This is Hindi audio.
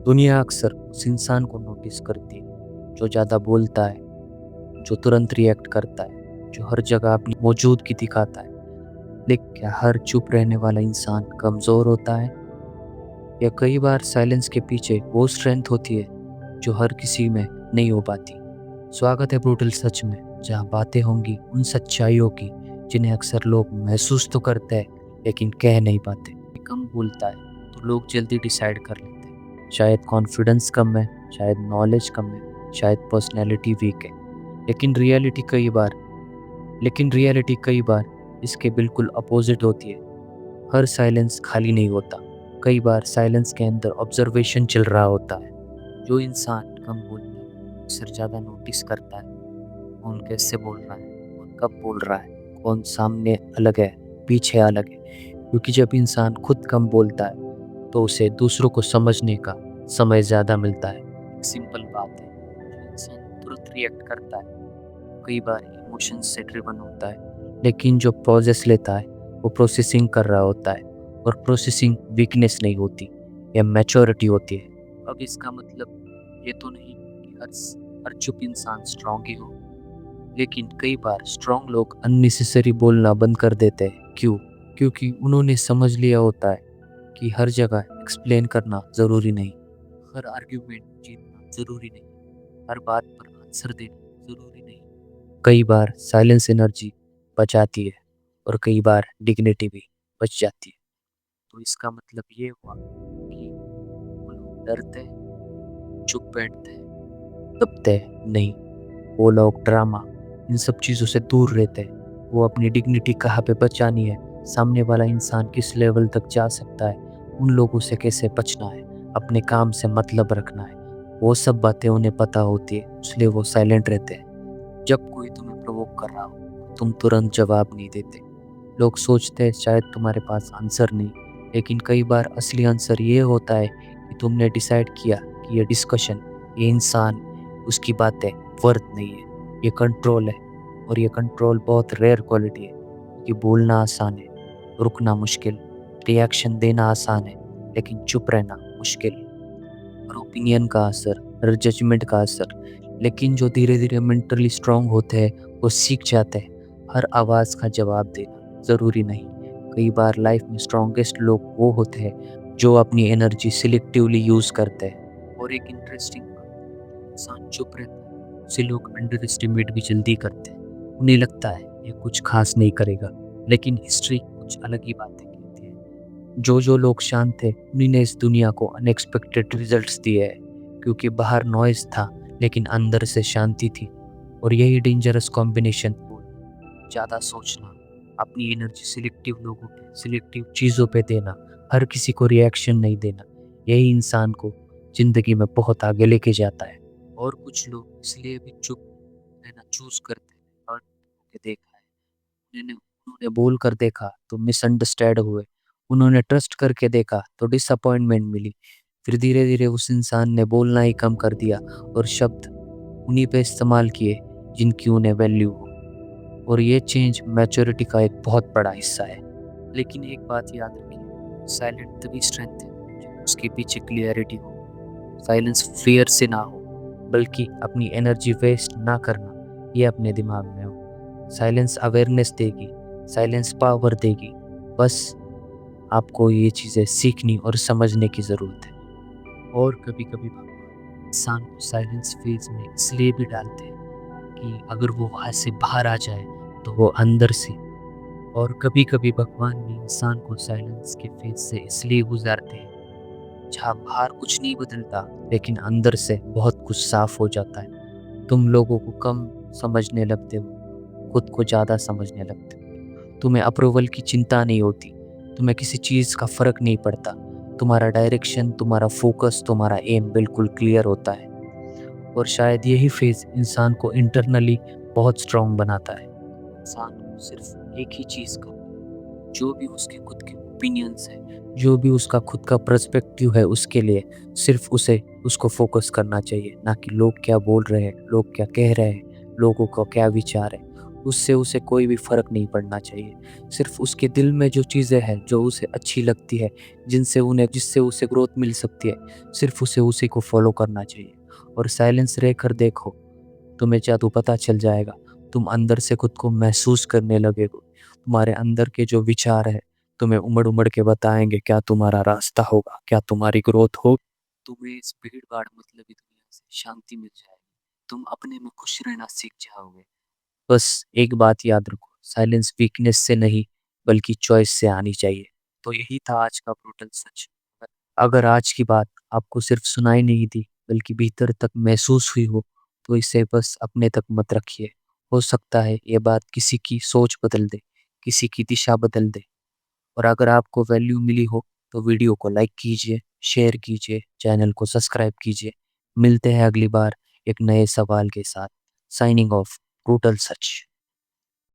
दुनिया अक्सर उस इंसान को नोटिस करती है जो ज़्यादा बोलता है, जो तुरंत रिएक्ट करता है, जो हर जगह अपनी मौजूदगी दिखाता है। लेकिन क्या हर चुप रहने वाला इंसान कमज़ोर होता है, या कई बार साइलेंस के पीछे वो स्ट्रेंथ होती है जो हर किसी में नहीं हो पाती। स्वागत है ब्रूटल सच में, जहाँ बातें होंगी उन सच्चाइयों की जिन्हें अक्सर लोग महसूस तो करते हैं लेकिन कह नहीं पाते। कम बोलता है तो लोग जल्दी डिसाइड कर लेते हैं, शायद कॉन्फिडेंस कम है, शायद नॉलेज कम है, शायद पर्सनैलिटी वीक है। लेकिन रियलिटी कई बार इसके बिल्कुल अपोजिट होती है। हर साइलेंस खाली नहीं होता, कई बार साइलेंस के अंदर ऑब्जर्वेशन चल रहा होता है। जो इंसान कम बोलता है अक्सर ज़्यादा नोटिस करता है कौन कैसे बोल रहा है, कौन कब बोल रहा है, कौन सामने अलग है, पीछे अलग है। क्योंकि जब इंसान खुद कम बोलता है तो उसे दूसरों को समझने का समय ज़्यादा मिलता है। एक सिंपल बात है, जो इंसान तुरंत रिएक्ट करता है कई बार इमोशंस से ड्रिवन होता है, लेकिन जो पॉजेस लेता है वो प्रोसेसिंग कर रहा होता है। और प्रोसेसिंग वीकनेस नहीं होती, यह मैच्योरिटी होती है। अब इसका मतलब ये तो नहीं कि हर चुप इंसान स्ट्रांग ही हो, लेकिन कई बार स्ट्रांग लोग अननेसेसरी बोलना बंद कर देते हैं। क्यों? क्योंकि उन्होंने समझ लिया होता है कि हर जगह एक्सप्लेन करना ज़रूरी नहीं, हर आर्ग्यूमेंट जीतना ज़रूरी नहीं, हर बात पर आंसर देना ज़रूरी नहीं। कई बार साइलेंस एनर्जी बचाती है और कई बार डिग्निटी भी बच जाती है। तो इसका मतलब ये हुआ कि वो लोग डरते हैं, चुप बैठते हैं, दबते हैं नहीं। वो लोग ड्रामा, इन सब चीज़ों से दूर रहते हैं। वो अपनी डिग्निटी कहाँ पे बचानी है, सामने वाला इंसान किस लेवल तक जा सकता है, उन लोगों से कैसे बचना है, अपने काम से मतलब रखना है, वो सब बातें उन्हें पता होती है, इसलिए वो साइलेंट रहते हैं। जब कोई तुम्हें प्रोवोक कर रहा हो तुम तुरंत जवाब नहीं देते। लोग सोचते हैं शायद तुम्हारे पास आंसर नहीं, लेकिन कई बार असली आंसर ये होता है कि तुमने डिसाइड किया कि ये डिस्कशन, ये इंसान, उसकी बातें वर्थ नहीं है। ये कंट्रोल है, और ये कंट्रोल बहुत रेयर क्वालिटी है। कि बोलना आसान है, रुकना मुश्किल, रिएक्शन देना आसान है, लेकिन चुप रहना मुश्किल। हर ओपिनियन का असर, हर जजमेंट का असर। लेकिन जो धीरे धीरे मेंटली स्ट्रांग होते हैं वो सीख जाते हैं हर आवाज़ का जवाब देना ज़रूरी नहीं। कई बार लाइफ में स्ट्रॉन्गेस्ट लोग वो होते हैं जो अपनी एनर्जी सिलेक्टिवली यूज़ करते हैं। और एक इंटरेस्टिंग बात, इंसान चुप रहता है उसे लोग अंडर एस्टिमेट भी जल्दी करते हैं। उन्हें लगता है ये कुछ खास नहीं करेगा, लेकिन हिस्ट्री कुछ अलग ही बातें कहती है। जो लोग शांत थे उन्हीं ने इस दुनिया को अनएक्सपेक्टेड रिजल्ट्स दिए हैं, क्योंकि बाहर नॉइज था लेकिन अंदर से शांति थी। और यही डेंजरस कॉम्बिनेशन, ज़्यादा सोचना, अपनी एनर्जी सिलेक्टिव लोगों पे, सिलेक्टिव चीज़ों पे देना, हर किसी को रिएक्शन नहीं देना, यही इंसान को ज़िंदगी में बहुत आगे लेके जाता है। और कुछ लोग इसलिए भी चुप रहना चूज करते हैं, हर्ट होके देखा है उन्होंने बोल कर देखा तो मिसअंडरस्टैंड हुए, उन्होंने ट्रस्ट करके देखा तो डिसअपॉइंटमेंट मिली। फिर धीरे धीरे उस इंसान ने बोलना ही कम कर दिया और शब्द उन्हीं पे इस्तेमाल किए जिनकी उन्हें वैल्यू हो। और ये चेंज मैच्योरिटी का एक बहुत बड़ा हिस्सा है। लेकिन एक बात याद रखिए, साइलेंट तभी स्ट्रेंथ है जब उसके पीछे क्लियरिटी हो। साइलेंस फियर से ना हो, बल्कि अपनी एनर्जी वेस्ट ना करना ये अपने दिमाग में हो। साइलेंस अवेयरनेस देगी, साइलेंस पावर देगी। बस आपको ये चीज़ें सीखनी और समझने की ज़रूरत है। और कभी कभी भगवान इंसान को साइलेंस फेज में इसलिए भी डालते हैं कि अगर वो वहाँ से बाहर आ जाए तो वो अंदर से। और कभी कभी भगवान भी इंसान को साइलेंस के फेज से इसलिए गुजारते हैं जहाँ बाहर कुछ नहीं बदलता, लेकिन अंदर से बहुत कुछ साफ हो जाता है। तुम लोगों को कम समझने लगते हो, खुद को ज़्यादा समझने लगते हो। तुम्हें अप्रूवल की चिंता नहीं होती, तुम्हें किसी चीज़ का फ़र्क नहीं पड़ता। तुम्हारा डायरेक्शन, तुम्हारा फोकस, तुम्हारा एम बिल्कुल क्लियर होता है। और शायद यही फेज इंसान को इंटरनली बहुत स्ट्रांग बनाता है। इंसान को सिर्फ एक ही चीज़ का, जो भी उसके खुद के ओपिनियंस है, जो भी उसका खुद का पर्सपेक्टिव है, उसके लिए सिर्फ उसे उसको फोकस करना चाहिए, ना कि लोग क्या बोल रहे हैं, लोग क्या कह रहे हैं, लोगों का क्या विचार है। उससे उसे कोई भी फ़र्क नहीं पड़ना चाहिए। सिर्फ़ उसके दिल में जो चीज़ें हैं, जो उसे अच्छी लगती है, जिससे उसे ग्रोथ मिल सकती है, सिर्फ़ उसे उसी को फ़ॉलो करना चाहिए। और साइलेंस रहकर देखो, तुम्हें जादू पता चल जाएगा। तुम अंदर से खुद को महसूस करने लगोगे। तुम्हारे अंदर के जो विचार हैं, तुम्हें उमड़-उमड़ के बताएँगे क्या तुम्हारा रास्ता होगा, क्या तुम्हारी ग्रोथ हो। तुम्हें इस भीड़-भाड़ मतलबी दुनिया से शांति मिल जाएगी। तुम अपने में खुश रहना सीख जाओगे। बस एक बात याद रखो, साइलेंस वीकनेस से नहीं, बल्कि चॉइस से आनी चाहिए। तो यही था आज का ब्रूटल सच। अगर आज की बात आपको सिर्फ सुनाई नहीं दी, बल्कि भीतर तक महसूस हुई हो, तो इसे बस अपने तक मत रखिए। हो सकता है ये बात किसी की सोच बदल दे, किसी की दिशा बदल दे। और अगर आपको वैल्यू मिली हो, तो वीडियो को लाइक कीजिए, शेयर कीजिए, चैनल को सब्सक्राइब कीजिए। मिलते हैं अगली बार एक नए सवाल के साथ। साइनिंग ऑफ, ब्रूटल सच।